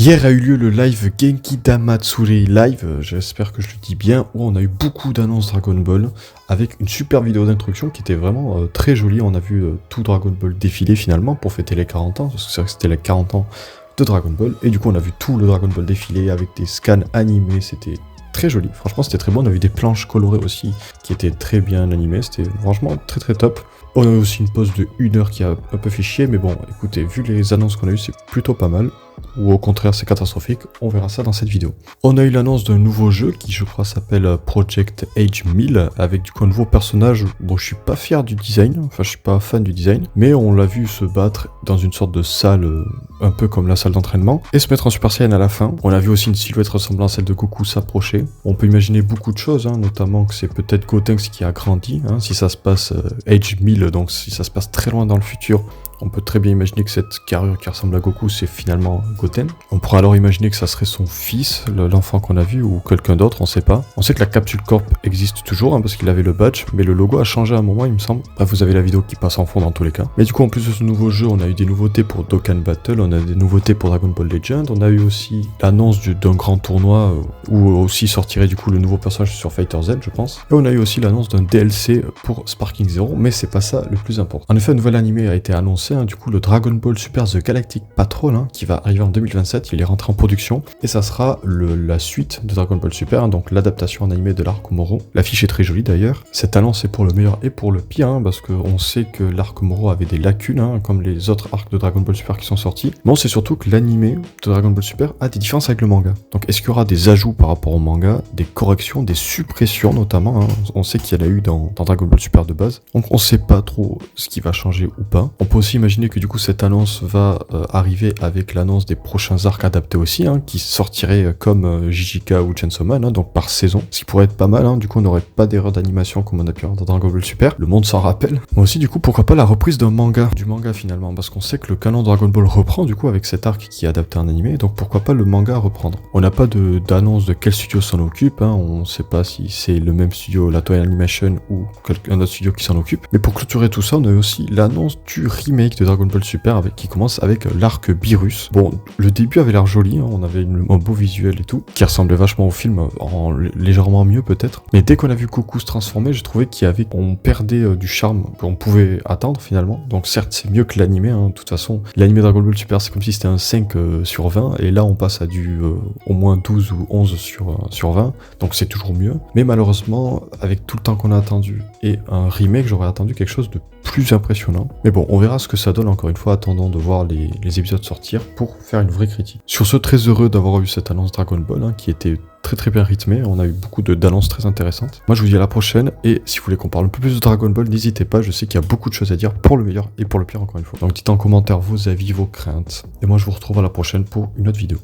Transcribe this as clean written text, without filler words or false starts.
Hier a eu lieu le live Genki Damatsuri Live, j'espère que je le dis bien, où on a eu beaucoup d'annonces Dragon Ball, avec une super vidéo d'introduction qui était vraiment très jolie. On a vu tout Dragon Ball défiler finalement pour fêter les 40 ans, parce que c'est vrai que c'était les 40 ans de Dragon Ball, et du coup on a vu tout le Dragon Ball défiler avec des scans animés, c'était très joli, franchement c'était très bon. On a vu des planches colorées aussi qui étaient très bien animées, c'était franchement très top. On a eu aussi une pause de 1 heure qui a un peu fait chier, mais bon, écoutez, vu les annonces qu'on a eues, c'est plutôt pas mal. Ou au contraire, c'est catastrophique, on verra ça dans cette vidéo. On a eu l'annonce d'un nouveau jeu qui, je crois, s'appelle Project Age 1000, avec du coup un nouveau personnage. Bon, je suis pas fier du design, enfin, je suis pas fan du design, mais on l'a vu se battre dans une sorte de salle, un peu comme la salle d'entraînement, et se mettre en Super Saiyan à la fin. On a vu aussi une silhouette ressemblant à celle de Goku s'approcher. On peut imaginer beaucoup de choses, notamment que c'est peut-être Gotenks qui a grandi, si ça se passe Age 1000, donc si ça se passe très loin dans le futur. On peut très bien imaginer que cette carrure qui ressemble à Goku, c'est finalement Goten. On pourrait alors imaginer que ça serait son fils, l'enfant qu'on a vu, ou quelqu'un d'autre, on sait pas. On sait que la Capsule Corp existe toujours, parce qu'il avait le badge, mais le logo a changé à un moment, il me semble. Bref, vous avez la vidéo qui passe en fond dans tous les cas. Mais du coup, en plus de ce nouveau jeu, on a eu des nouveautés pour Dokkan Battle, on a des nouveautés pour Dragon Ball Legend, on a eu aussi l'annonce d'un grand tournoi, où aussi sortirait du coup le nouveau personnage sur Fighter Z, je pense. Et on a eu aussi l'annonce d'un DLC pour Sparking Zero, mais c'est pas ça le plus important. En effet, un nouvel animé a été annoncé, du coup le Dragon Ball Super The Galactic Patrol, qui va arriver en 2027, il est rentré en production, et ça sera la suite de Dragon Ball Super, donc l'adaptation en animé de l'arc Moro. L'affiche est très jolie d'ailleurs. Cette annonce est pour le meilleur et pour le pire, parce qu'on sait que l'arc Moro avait des lacunes, comme les autres arcs de Dragon Ball Super qui sont sortis, mais on sait surtout que l'animé de Dragon Ball Super a des différences avec le manga. Donc est-ce qu'il y aura des ajouts par rapport au manga, des corrections, des suppressions notamment, on sait qu'il y en a eu dans Dragon Ball Super de base, donc on sait pas trop ce qui va changer ou pas. On peut aussi imaginer que du coup cette annonce va arriver avec l'annonce des prochains arcs adaptés aussi, qui sortiraient comme JJK ou Chainsaw Man, donc par saison, ce qui pourrait être pas mal, du coup on n'aurait pas d'erreur d'animation comme on a pu avoir dans Dragon Ball Super, le monde s'en rappelle. Mais aussi du coup pourquoi pas la reprise du manga finalement, parce qu'on sait que le canon Dragon Ball reprend du coup avec cet arc qui est adapté en animé, donc pourquoi pas le manga reprendre. On n'a pas d'annonce de quel studio s'en occupe, on sait pas si c'est le même studio, la Toei Animation ou un autre studio qui s'en occupe, mais pour clôturer tout ça on a eu aussi l'annonce du remake de Dragon Ball Super qui commence avec l'arc Beerus. Bon, le début avait l'air joli, on avait un beau visuel et tout, qui ressemblait vachement au film, légèrement mieux peut-être. Mais dès qu'on a vu Goku se transformer, j'ai trouvé on perdait du charme qu'on pouvait attendre finalement. Donc certes, c'est mieux que l'animé, de toute façon. L'animé Dragon Ball Super, c'est comme si c'était un 5 sur 20, et là on passe à du au moins 12 ou 11 sur 20, donc c'est toujours mieux. Mais malheureusement, avec tout le temps qu'on a attendu et un remake, j'aurais attendu quelque chose de plus impressionnant. Mais bon, on verra ce que ça donne encore une fois, attendant de voir les épisodes sortir pour faire une vraie critique. Sur ce, très heureux d'avoir eu cette annonce Dragon Ball, qui était très bien rythmée, on a eu beaucoup d'annonces très intéressantes. Moi je vous dis à la prochaine, et si vous voulez qu'on parle un peu plus de Dragon Ball, n'hésitez pas, je sais qu'il y a beaucoup de choses à dire pour le meilleur et pour le pire encore une fois. Donc dites en commentaire vos avis, vos craintes, et moi je vous retrouve à la prochaine pour une autre vidéo.